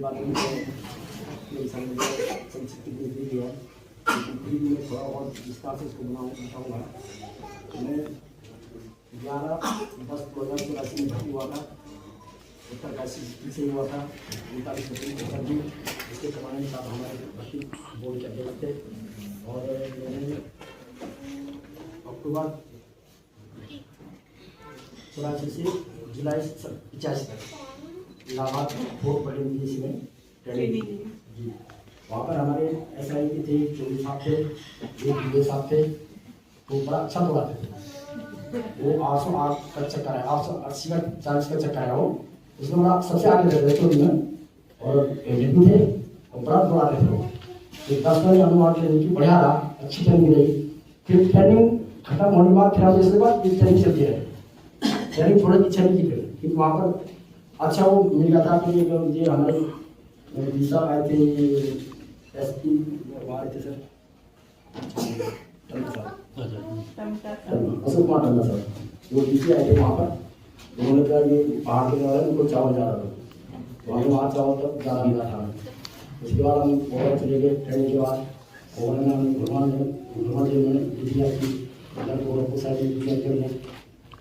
बाद मेरी संस्कृति भी है, मैं थोड़ा और विस्तार से इसको बताऊँगा। मैं 11/10/2084 में भर्ती हुआ था, उत्तरकाशी से हुआ था। 39 भी इसके कमाने के साथ हमारे भर्ती बोर्ड के अध्यक्ष थे। और मैंने अक्टूबर 84 से जुलाई 85 तक इलाहाबाद फोर्ट पटेल में ट्रेनिंग जी। वहाँ पर हमारे SI के थे, 24 साहब थे, एक DA साहब थे, तो बड़ा अच्छा दौड़ाते थे। वो 808 का चक्कर है, 880 का 40 का चक्कर है। वो उसमें बड़ा सबसे आगे रहते थे में, और डेब्यू थे और बड़ा दौड़ाते थे। वो 10 महीने अनुमान ट्रेनिंग की बढ़िया रहा, अच्छी ट्रेनिंग रही। फिर ट्रेनिंग खत्म होने के बाद फिर हम इसके बाद ट्रेनिंग चलती रहे। ट्रेनिंग थोड़ी इच्छा नहीं की फिर वहाँ पर अच्छा वो मिल गया था कि ये हमारे विशा आए थे, SP वहाँ आए थे सर, अशोक कुमार टंडा सर, वो DC आए थे वहाँ पर। उन्होंने कहा ये पहाड़ के द्वारा उनको चावल जा रहा था, तो हमें वहाँ चावल तक जाना मिला था। उसके बाद हम और चले गए ट्रेनिंग के बाद। और मैंने भगवान जी मैंने दिया कि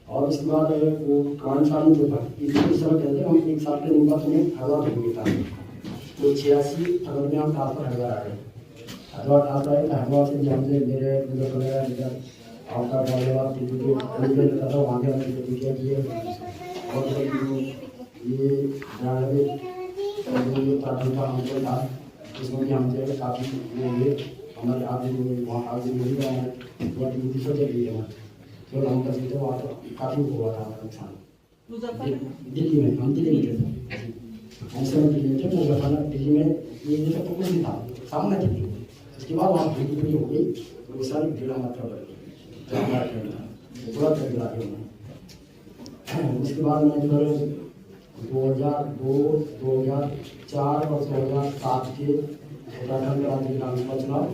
और उसके बाद वो कान साल में इसी समय कहते हैं हम 1 साल के बाद हमें हरिद्वार भेज था। तो 86 फरवरी में हम ट्रांसफर हरिद्वार आ गए। हरिद्वार ट्रांसफर आए तो हरिद्वार से जब हमने मेरे आपका धन्यवाद लेता था वहाँ के हमने प्रतिक्रिया किए। और ये प्राथमिक अंचल था, इसमें भी हम जो है काफ़ी हुए हमारे आगे वहाँ आगे नहीं हुआ हमारे थोड़ा ड्यूटी से चल रही है हमारे, तो हम कर सकते वहाँ तो काफ़ी हुआ था हमारा नुकसान। दिल्ली में हम दिल्ली में थे, हम समय दिल्ली में थे। मुजफ्फरनगर दिल्ली में ये जैसे तो कुछ नहीं था, सामने दिल्ली। उसके बाद वहाँ भीड़ पूरी हो गई, तो वो सारी भीड़ मात्रा बढ़ गई, हमारा ट्रेन था पूरा ट्रेन गिरा के। उसके बाद मैं फिर 2002, 2004 और 2007 के उत्तराखंड राज्य विधानसभा चुनाव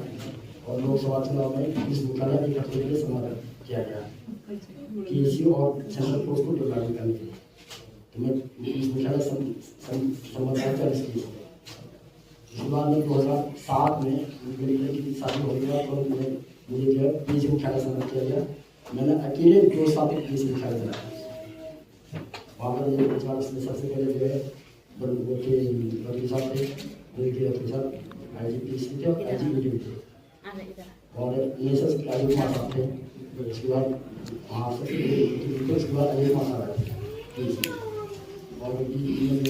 और लोकसभा चुनाव में इस मुख्यालय एक हफ्ते के लिए समाधान किया गया KSU और सेंट्रल फोर्स को डिप्लॉयमेंट करने के लिए। तो मैं इस मुख्यालय संबंधित कर इसकी। इसके बाद में 2007 में मेरी लड़की की शादी हो गई और मुझे जो है PSU मुख्यालय संबंधित किया गया। मैंने अकेले 2 साल तक PSU मुख्यालय चलाया। वहाँ पर मेरे परिवार में सबसे पहले जो है बड़ी साहब थे, ऑफिसर IGPC थे और IGPD थे, और नेशनल अजय कुमार साहब थे। उसके बाद वहाँ से उसके बाद अजय कुमार साहब आए थे और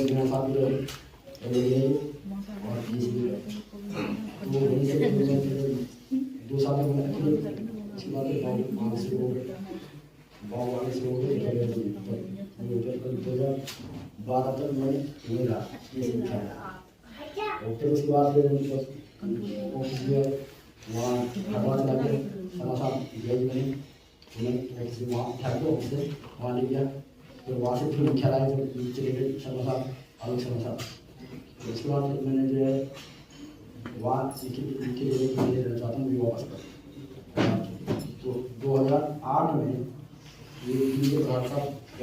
मेरा साथ भी रहे और वो वहीं से 2 साल तक मैंने अकेले। उसके बाद वहाँ से वो गाँव वाले से हो गए 2012 तक मैंने मिला ये मुख्यालय। और फिर उसके बाद ऑफिस में वहाँ हरवा चला के समाचार भेज मैंने वहाँ उठा के ऑफिस से वहाँ ले गया। फिर वहाँ से फिर मुख्यालय चले गए समाचार अलग समाचार। उसके बाद फिर मैंने जो है वहाँ इनके लिए देना चाहता हूँ वापस कर। तो 2008 में ये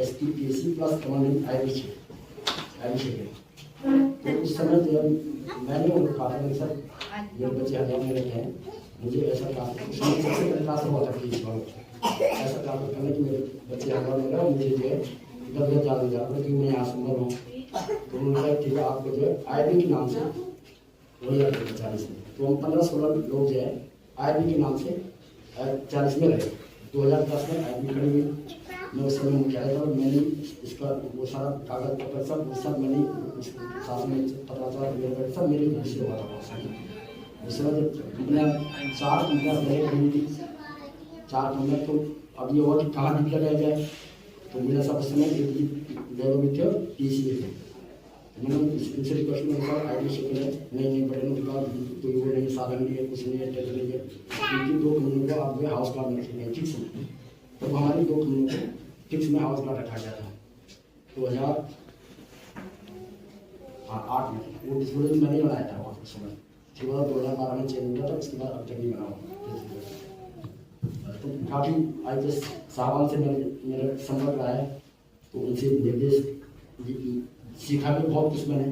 SPPSC प्लस कमांडिंग IBC है। तो उस समय जब मैंने उनको कहा था सर मेरे बच्चे हरियाणा में रहते हैं, मुझे ऐसा काम सबसे पहले क्लास हुआ था PSC वालों ऐसा काम करना कि मेरे बच्चे हरियाणा में रहे, मुझे जो है इधर उधर जाने जा रहा क्योंकि मैं यहाँ सुंदर हूँ। तो उन्होंने कहा ठीक है आपको जो है IB के नाम से वही 40 में, तो हम 15-16 लोग जो है IB के नाम से 40 में रहे। 2010 में IB खड़ी हुई। मैं उस समय मुख्यालय था, मैंने इसका वो सारा कागज पत्र सब मैंने साथ में पत्राचार सब मेरे से हुआ था। उस समय जब मैं 4 कंपनियाँ पहले खड़ी थी, 4 कंपनियाँ, तो अब ये हुआ कि कहाँ डिप लगाया जाए। तो मेरा सब उस समय लेवल में थे और PC में थे। मैंने इनसे रिक्वेस्ट में कहा IB से नहीं बड़े लोग का कोई वो नहीं, साधन नहीं है, कुछ नहीं है, टेंशन नहीं है, क्योंकि 2 कंपनियों को आप हाउस कार्ड नहीं है फिक्स में। तो हमारी 2 कंपनियों को फिक्स में हाउस कार्ड रखा गया था 2008 में। वो डिस्प्ले मैंने बनाया था वहाँ उस समय। उसके बाद 2012 में चेंज हुआ था, उसके बाद अब तक नहीं बना हुआ। तो काफ़ी IPS साहबान से मेरा संपर्क रहा है, तो उनसे निर्देश सीखा भी बहुत कुछ मैंने।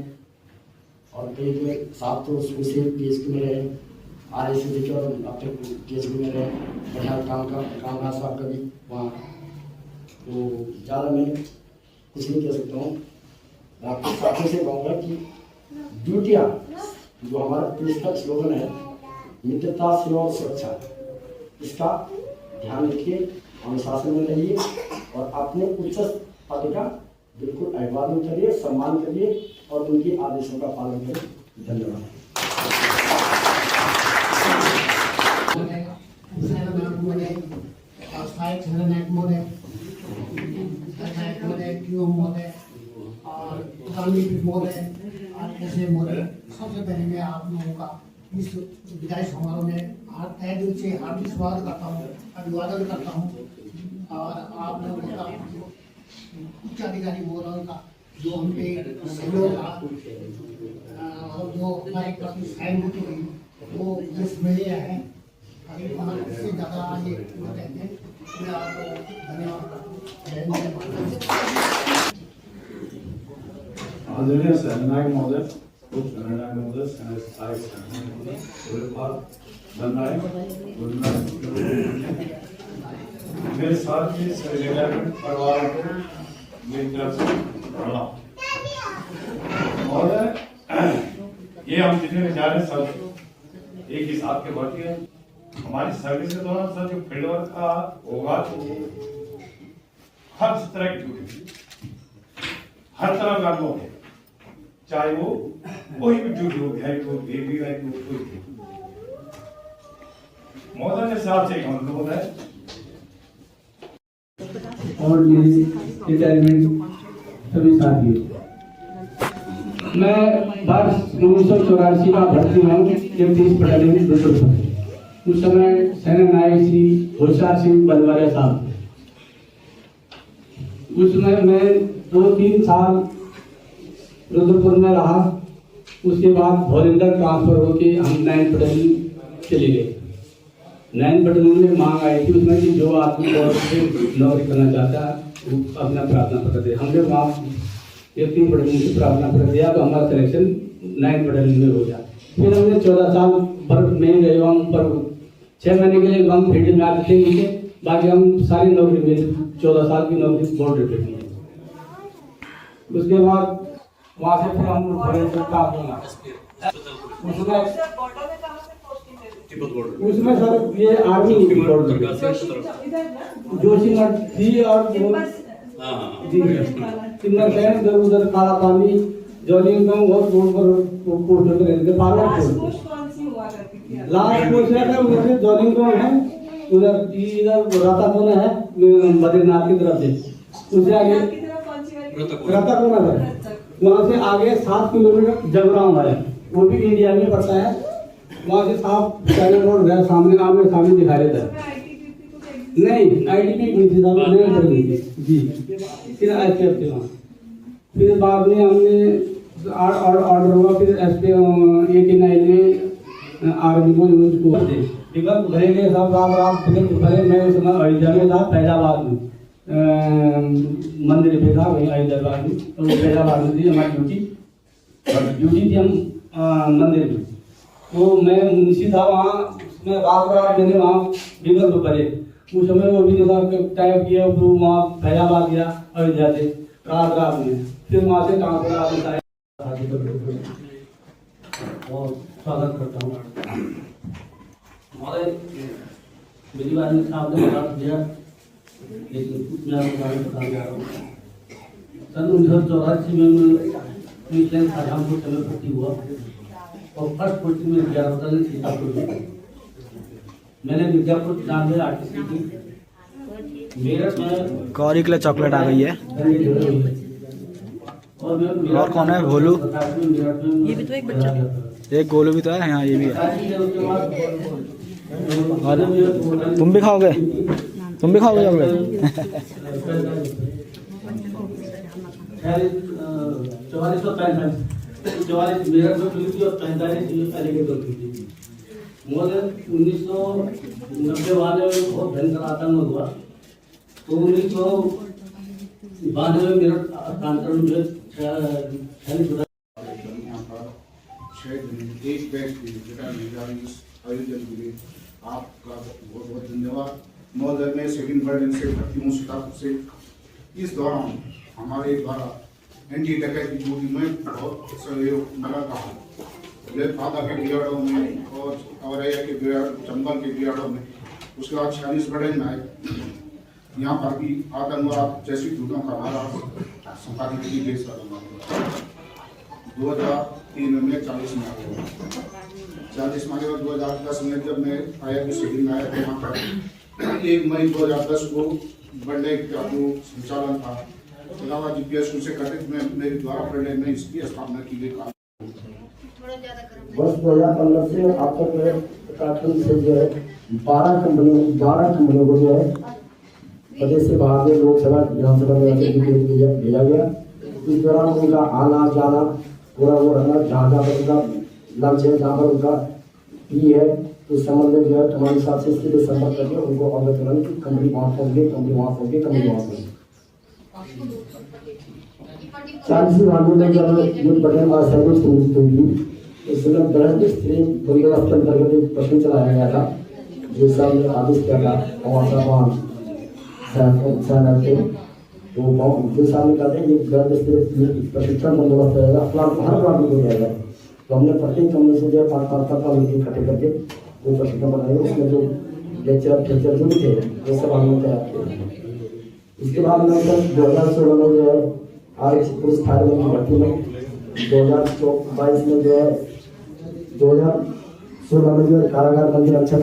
और कई जो 7 तो शुरू से PSP में रहे, RS से देखिए और अब तक PSP में रहे, बढ़िया काम रहा सब आपका भी वहाँ। तो ज़्यादा मैं कुछ नहीं कह सकता हूँ। आपके साथियों से कहूँगा कि ड्यूटियाँ जो हमारा पुलिस का स्लोगन है, मित्रता सेवा और सुरक्षा, इसका ध्यान रखिए, अनुशासन में रहिए और अपने उच्च पद का बिल्कुल अभिवादन करिए, सम्मान करिए और उनके आदेशों का पालन करें। धन्यवाद। सबसे पहले मैं आप लोगों का इस विदाई समारोह में तहे दिल से हार्दिक स्वागत करता हूँ, अभिवादन करता हूँ। और आप लोगों का उच्च अधिकारी महोदयों का जो हम पे सहयोग था और जो हमारे प्रति सहानुभूति हुई वो विस्मरणीय है। अभी वहाँ इससे ज़्यादा आगे कहते हैं, मैं आपको धन्यवाद करता हूँ। आदरणीय सेनानायक महोदय, उप सेनानायक महोदय, सेना सहायक मेरे साथ के सभी परिवार को मेरी तरफ से प्रणाम। महोदय, ये हम जितने में जा रहे सब एक ही साथ के भर्ती हैं। हमारी सर्विस के दौरान सर जो फील्ड वर्क का होगा तो हर तरह की ड्यूटी, हर तरह का अनुभव है, चाहे वो कोई भी ड्यूटी हो, हेल्थ हो, बेबी हो, कोई भी। महोदय के साथ से एक अनुभव है और मेरी रिटायरमेंट सभी साथियों, मैं वर्ष 1984 का भर्ती हूँ 31 बटालियन रुद्रपुर। उस समय सेना नायक श्री होशियार सिंह बलवारिया साहब, उसमें मैं 2-3 साल रुद्रपुर में रहा। उसके बाद भोरिंदर ट्रांसफर होके हम 9 बटालियन चले गए। 9 बटालियन में मांग आई थी उसमें कि जो आदमी नौकरी करना चाहता है वो अपना प्रार्थना पत्र दे। हमने वहाँ 3 बटालियन से प्रार्थना पत्र दिया तो हमारा सिलेक्शन 9 बटालियन में हो गया। फिर हमने 14 साल पर में गए, हम पर 6 महीने के लिए हम फील्ड में आते थे नीचे, बाकी हम सारी नौकरी में 14 साल की नौकरी बॉर्डर पे की। उसके बाद वहाँ से फिर हम उसमें सर ये आर्मी जोशीमठ थी और तिम्बर सैन उधर काला पानी जॉलिंग बहुत रोड पर पोस्ट पे रहते लास्ट पोस्ट है उधर जॉलिंग है, उधर इधर राताकोना है बद्रीनाथ की तरफ से, उससे आगे राताकोना है, वहाँ से आगे 7 किलोमीटर जगरांव है, वो भी इंडिया में पड़ता है। वहाँ से साफ चैनल रोड है, सामने आमने सामने दिखाई देता है। नहीं आईटीपी नहीं कर दी थी जी, फिर ICF थे वहाँ। फिर बाद में हमने ऑर्डर हुआ, फिर SP 89 में आर्मी को उसको टिकट भरे गए सब रात टिकट भरे। मैं उस समय अयोध्या में था, फैजाबाद में मंदिर पे था, वहीं अयोध्या में। तो फैजाबाद में थी हमारी ड्यूटी थी हम मंदिर में। तो मैं मुंशी था वहाँ, उसमें रात मैंने वहाँ बिगल तो करे उस समय वो भी टाइप किया, वहाँ फैजाबाद गया अयोध्या से रात में, फिर वहाँ से ट्रांसफर आता है। और स्वागत करता हूँ हमारे मेरी बात में आपने बता दिया, लेकिन मैं आपको बारे में बता जा रहा हूँ। सन 1984 में मैं शाहजहांपुर में भर्ती हुआ और फर्स्ट पोस्टिंग में 11 बटालियन सीतापुर में। मैंने मिर्जापुर 93 आरटीसी की, मेरठ में गौरी के लिए चॉकलेट आ गई है। और कौन है गोलू? ये भी तो एक बच्चा, एक गोलू भी तो है यहाँ, ये भी है। और तुम भी खाओगे? तुम भी खाओगे चॉकलेट? 44 मेरठ में खुली थी और 45 अलीगढ़ खुली थी। 1990 वाले में बहुत भयंकर आतंक हुआ, तो 1992 में मेरठ प्रांतरण में 6 दिन एक बैच की बेटा मेजबानी इस आयोजन के लिए आपका बहुत बहुत धन्यवाद। महोदय मैं सेकंड बटालियन से भर्ती हूँ सीतापुर से। इस दौरान हमारे द्वारा एंटी डकैती ड्यूटी में बहुत सहयोग मिला रहा। फादा के बिराड़ों में और औरैया के बिराड़ चंबल के बिराड़ों में, उसके बाद 46 बटालियन आए। यहाँ पर भी आतंकवाद जैसी ड्यूटियों का हमारा संपादित की गई 2003 में 40 में आ गया। 40 में 2010 में जब मैं आया कि शेड्यूल में आया था, यहाँ पर 1 मई 2010 को बंडे का जो संचालन था इलाहाबाद जीपीएस से कथित में मेरे द्वारा बंडे में इसकी स्थापना की गई। वर्ष 2015 से अब तक उत्तराखंड से जो है 12 कंपनियों को जो है प्रदेश से बाहर से लोकसभा विधानसभा में भेजा गया। इस दौरान उनका आना जाना पूरा वो रहना, जहाँ जहाँ पर उनका लक्ष्य है, जहाँ पर उनका भी है, उस संबंध में जो है तुम्हारे साथ से इसके लिए संपर्क करके उनको अवगत कराने की कंपनी वहाँ पहुँच गई, कंपनी वहाँ पहुँच गई, कंपनी वहाँ पहुँच गई। 40 वार्डों में जब ये बटन सर्विस हुई थी, इस समय ब्रह्म स्त्री बंदोबस्त के अंतर्गत एक प्रश्न चलाया गया था, जो साहब ने आदेश किया था वहाँ सहना के तो जो साहब ने कहते हैं ये ब्रह्म स्त्री प्रशिक्षण बंदोबस्त रहेगा, हर प्लाट में हो जाएगा। तो हमने प्रत्येक कंपनी से जो है 5-5 मीटिंग इकट्ठे करके वो प्रशिक्षण बनाए, उसमें जो लेक्चर टीचर जो भी थे वो सब हमने तैयार किए। इसके बाद में सर 2016 में जो है आरक्षी पुलिस फायरमैन की भर्ती में 2022 में जो है 2016 में जो है कारागार मंत्री रक्षक,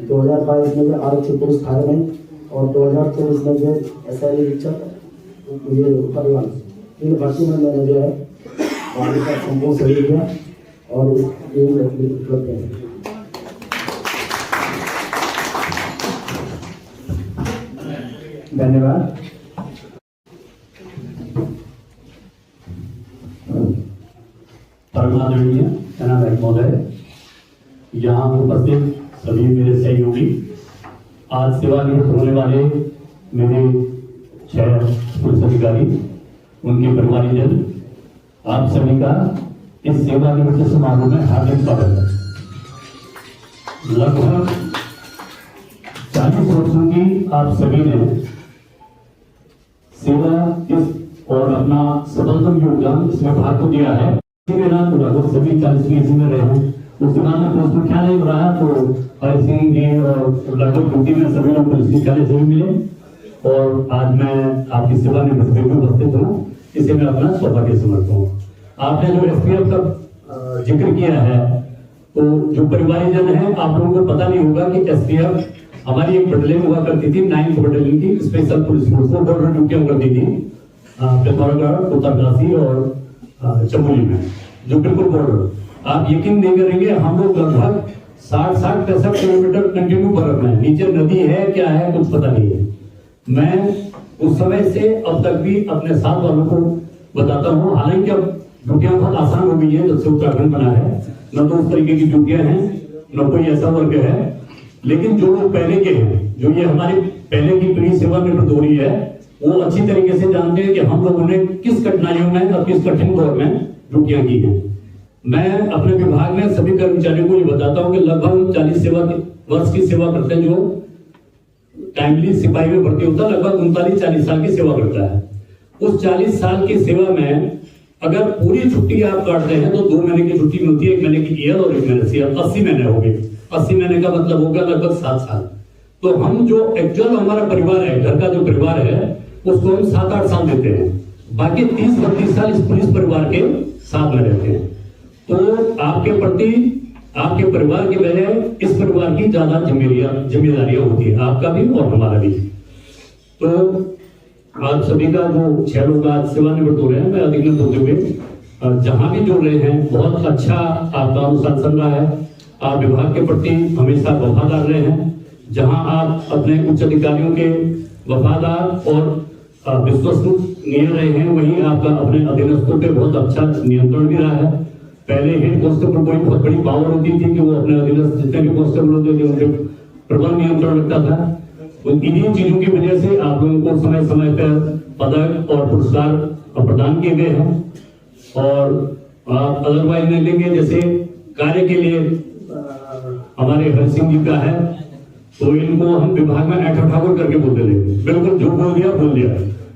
2022 में जो आरक्षी पुलिस फायरमैन और 2024 में जो SI निरीक्षक ये परिवहन, इन भर्ती में मैंने जो है पार्टी का संपूर्ण सहयोग किया और इस उपलब्ध है। धन्यवाद। परमादरणीय सेनाध्यक्ष महोदय, यहाँ उपस्थित सभी मेरे सहयोगी, आज सेवानिवृत्त होने वाले मेरे 6 पुलिस अधिकारी, उनके परिवारजन, आप सभी का इस सेवानिवृत्ति समारोह में हार्दिक स्वागत है। लगभग 40 वर्षों की आप सभी ने सेवा इस और अपना सबलतम योगदान इसमें भाग को दिया है। लगभग सभी 40 में रहे हैं, उस दुकान में पोस्ट ख्याल नहीं हो रहा, तो हरि सिंह जी और लगभग ड्यूटी में सभी लोग पुलिस मुख्यालय से भी मिले और आज मैं आपकी सेवा में उपस्थित हूँ, इसे मैं अपना सौभाग्य समझता हूँ। आपने जो SPF का जिक्र किया है, तो जो परिवारजन है आप लोगों को पता नहीं होगा कि SPF हमारी एक बटालियन हुआ करती थी, 9th बटालियन की स्पेशल पुलिस फोर्स, वो बॉर्डर ड्यूटियां करती थी पिथौरागढ़, उत्तरकाशी और चमोली में, जो बिल्कुल बॉर्डर। आप यकीन नहीं करेंगे, हम लोग लगभग 60-65 किलोमीटर कंटिन्यू बर्फ में, नीचे नदी है क्या है कुछ पता नहीं है। मैं उस समय से अब तक भी अपने साथ वालों को बताता हूँ, हालांकि अब ड्यूटियां बहुत आसान हो गई है जब से उत्तराखंड बना है, न तो उस तरीके की ड्यूटियां हैं, न कोई ऐसा वर्ग है, लेकिन जो लोग पहले के हैं, जो ये हमारी पहले की पीढ़ी सेवानिवृत्त हो रही है, वो अच्छी तरीके से जानते हैं कि हम लोगों ने किस कठिनाइयों में और किस कठिन दौर में ड्यूटियां की हैं। मैं अपने विभाग में सभी कर्मचारियों को ये बताता हूँ कि लगभग 40 वर्ष की सेवा करते हैं, जो टाइमली सिपाही में भर्ती होता है, लगभग 39-40 साल की सेवा करता है। उस 40 साल की सेवा में अगर पूरी छुट्टी आप काटते हैं तो 2 महीने की छुट्टी मिलती है, 1 महीने की ईयर और 1 महीने सी 80 महीने हो गए। 80 महीने का मतलब होगा लगभग 7 साल। तो हम जो एक्चुअल हमारा परिवार है, घर का जो परिवार है, उसको हम 7-8 साल देते हैं, बाकी 30-32 साल इस पुलिस परिवार के साथ में रहते हैं। तो आपके प्रति, आपके परिवार के बजाय इस परिवार की ज्यादा जिम्मेदारियां होती है, आपका भी और हमारा भी। तो आप सभी का जो 6 लोग आज सेवानिवृत्त हो रहे हैं, मैं अधिक न बोलते हुए जहां भी जुड़ रहे हैं, बहुत अच्छा आपका अनुशासन रहा है, आप विभाग के प्रति हमेशा वफादार रहे हैं। जहां आप अपने उच्च अधिकारियों के वफादार और विश्वसनीय रहे हैं, वहीं आपका अपने अधीनस्थों पे बहुत अच्छा नियंत्रण भी रहा है। पहले हेड कांस्टेबल को बहुत बड़ी पावर होती थी कि वो अपने अधीनस्थ जितने भी कांस्टेबल होते थे उनके प्रबल नियंत्रण रखता था। तो इन्हीं चीजों की वजह से आप लोगों को समय समय पर पदक और पुरस्कार प्रदान किए गए हैं। और अदरवाइज नहीं लेंगे। जैसे कार्य के लिए हमारे हर सिंह जी का है, तो इनको हम विभाग में ऐठा ठाकुर करके बोलते लेंगे, बिल्कुल जो बोल दिया।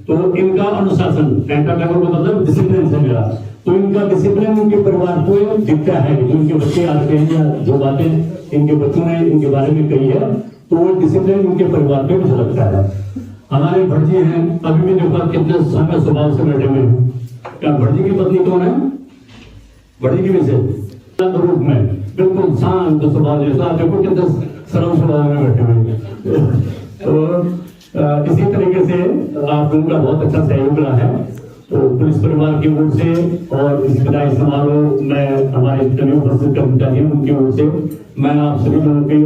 तो इनका अनुशासन, ऐठा ठाकुर का मतलब डिसिप्लिन से मेरा, तो इनका डिसिप्लिन उनके परिवार को दिखता है। जो उनके बच्चे आते हैं या जो बातें इनके बच्चों ने इनके बारे में कही है, तो वो डिसिप्लिन उनके परिवार पे भी झलकता है। हमारे भटजी हैं, अभी भी देखो कितने समय स्वभाव से बैठे हुए हैं। क्या भटजी की पत्नी कौन है? भटजी की विशेष रूप में बिल्कुल शांत स्वभाव जैसा, देखो कितने सरल स्वभाव में बैठे हुए हैं। तो इसी तरीके से आप लोगों का बहुत अच्छा सहयोग रहा है। तो पुलिस परिवार की ओर से और इस विदाई समारोह में हमारे जितने उपस्थित कर्मचारी हैं उनकी ओर से मैं आप सभी लोगों के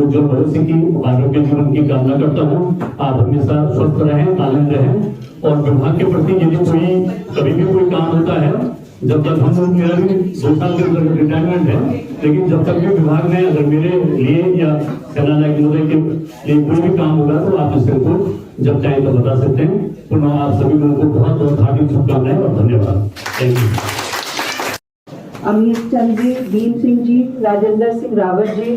उज्जवल भविष्य की, आरोग्य जीवन की कामना करता हूँ। आप हमेशा स्वस्थ रहें, आनंद रहें। और विभाग के प्रति यदि कोई कभी भी कोई काम होता है, जब तक हम लोग, मेरा भी 2 साल के अंदर रिटायरमेंट है, लेकिन जब तक भी विभाग में अगर मेरे लिए या सेना नायक महोदय के लिए कोई भी काम होगा तो आप इसको जब चाहे तो बता सकते हैं। पुनः आप सभी लोगों को बहुत बहुत हार्दिक शुभकामनाएं और धन्यवाद। Thank you. अमित चंद जी, भीम सिंह जी, राजेंद्र सिंह रावत जी,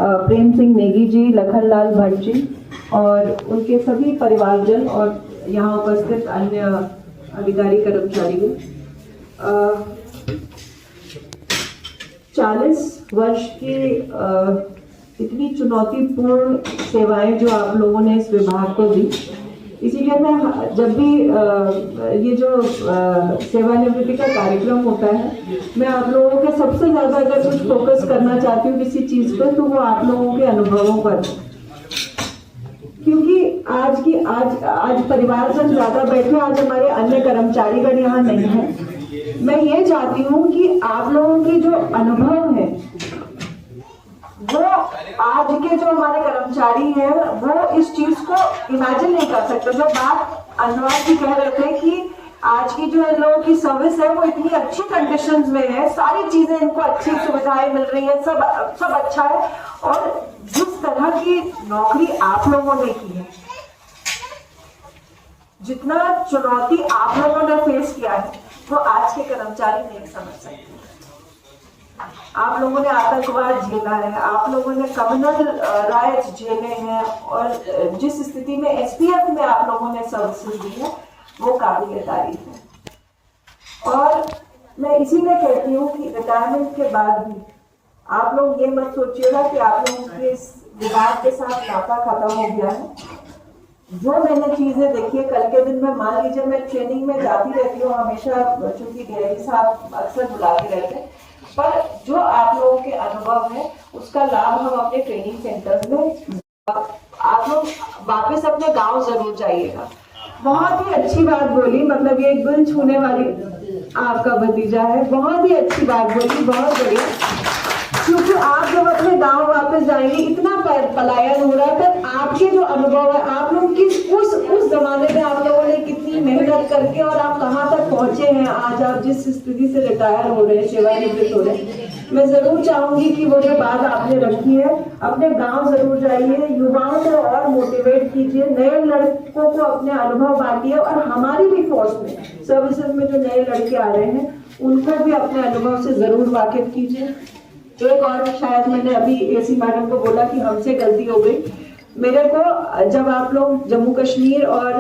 प्रेम सिंह नेगी जी, लखनलाल भट्ट जी और उनके सभी परिवारजन और यहाँ उपस्थित अन्य अधिकारी कर्मचारी। 40 वर्ष की इतनी चुनौतीपूर्ण सेवाएं जो आप लोगों ने इस विभाग को दी, इसीलिए मैं जब भी ये जो सेवानिवृत्ति का कार्यक्रम होता है, मैं आप लोगों के सबसे ज्यादा अगर कुछ फोकस करना चाहती हूँ किसी चीज पर, तो वो आप लोगों के अनुभवों पर, क्योंकि आज परिवारजन ज्यादा बैठे, आज हमारे अन्य कर्मचारीगण यहाँ नहीं है। मैं ये चाहती हूँ कि आप लोगों की जो अनुभव है वो आज के जो हमारे कर्मचारी हैं वो इस चीज को इमेजिन नहीं कर सकते। जो बात अनुराग जी कह रहे थे कि आज की जो इन लोगों की सर्विस है वो इतनी अच्छी कंडीशंस में है, सारी चीजें इनको अच्छी सुविधाएं मिल रही है, सब अच्छा है। और जिस तरह की नौकरी आप लोगों ने की है, जितना चुनौती आप लोगों ने फेस किया है, वो आज के कर्मचारी नहीं समझ सकते। आप लोगों ने आतंकवाद झेला है, आप लोगों ने कम्युनल राइट्स झेले हैं, और जिस स्थिति में एसपीएफ में आप लोगों ने सर्विसेज दी है वो काबिल तारीफ है। और मैं इसीलिए कहती हूँ कि रिटायरमेंट के बाद भी आप लोग ये मत सोचिएगा कि आप लोगों के इस विभाग के साथ नाता खत्म हो गया है। जो मैंने चीजें देखी है, कल के दिन में मान लीजिए मैं ट्रेनिंग में जाती रहती हूँ हमेशा, चूंकि डीआईजी साहब अक्सर बुलाते रहते हैं, पर जो आप लोगों के अनुभव है उसका लाभ हम अपने ट्रेनिंग सेंटर्स में, आप लोग वापस अपने गांव जरूर जाइएगा। बहुत ही अच्छी बात बोली, मतलब ये एक दिल छूने वाली आपका भतीजा है, बहुत ही अच्छी बात बोली, बहुत बढ़िया। क्योंकि आप जब अपने गांव वापस जाएंगे, इतना पलायन हो रहा है, पर आपके जो अनुभव है, आप लोग किस उस जमाने में आप लोगों ने कितनी मेहनत करके और आप कहाँ तक पहुंचे हैं, आज आप जिस स्थिति से रिटायर हो रहे हैं, सेवानिवृत्त हो रहे हैं, मैं जरूर चाहूंगी कि वो जो बात आपने रखी है, अपने गांव जरूर जाइए, युवाओं को और मोटिवेट कीजिए, नए लड़कों को अपने अनुभव बांटिए, और हमारी भी फोर्स में सर्विसेज में जो नए लड़के आ रहे हैं उनको भी अपने अनुभव से जरूर वाकिफ कीजिए। एक और शायद मैंने अभी एसी मैडम को बोला कि हमसे गलती हो गई, मेरे को जब आप लोग जम्मू कश्मीर और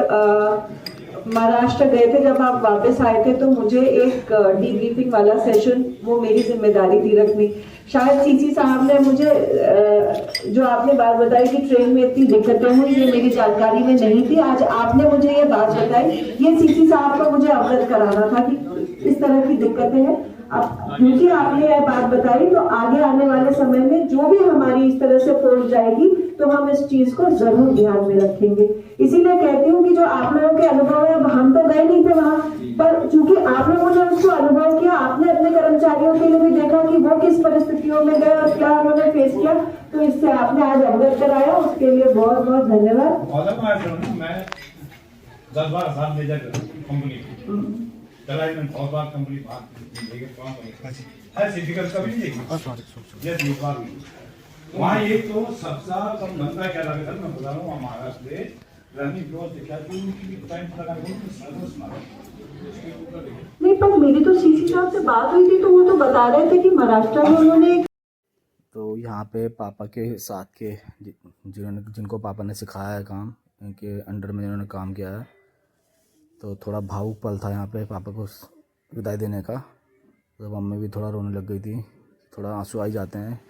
महाराष्ट्र गए थे, जब आप वापस आए थे, तो मुझे एक डीब्रीफिंग वाला सेशन, वो मेरी जिम्मेदारी थी रखनी। शायद सीसी साहब ने मुझे जो आपने बात बताई कि ट्रेन में इतनी दिक्कतें हुई, ये मेरी जानकारी में नहीं थी। आज आपने मुझे ये बात बताई, ये सीसी साहब को मुझे अवगत कराना था कि इस तरह की दिक्कतें हैं। अब क्योंकि आपने यह बात बताई, तो आगे आने वाले समय में जो भी हमारी इस तरह से फोर्स जाएगी, तो हम इस चीज को जरूर ध्यान में रखेंगे। इसीलिए कहती हूँ कि जो आप लोगों के अनुभव है, हम तो गए नहीं थे वहां, पर चूंकि आप लोगों ने उसको अनुभव किया, आपने अपने कर्मचारियों के लिए भी देखा कि वो किस परिस्थितियों में गए और क्या उन्होंने फेस किया, तो इससे आपने आज अवगत कराया, उसके लिए बहुत बहुत धन्यवाद। मैं 10-12 साल ले जाकर कंपनी चलाई, मैं बहुत बार कंपनी बात है सिटिकल कभी नहीं देखी, ये बात वहाँ एक तो सबसे कम धंधा क्या लगा था, मैं बता रहा हूँ, महाराष्ट्र में नहीं, पर मेरी तो सीसी साहब से बात हुई थी तो वो तो बता रहे थे कि महाराष्ट्र में उन्होंने तो यहाँ पे पापा के साथ के जिनको पापा ने सिखाया है काम, इनके अंडर में जिन्होंने काम किया है, तो थोड़ा भावुक पल था यहाँ पे पापा को विदाई देने का। तो मम्मी भी थोड़ा रोने लग गई थी, थोड़ा आंसू आ ही जाते हैं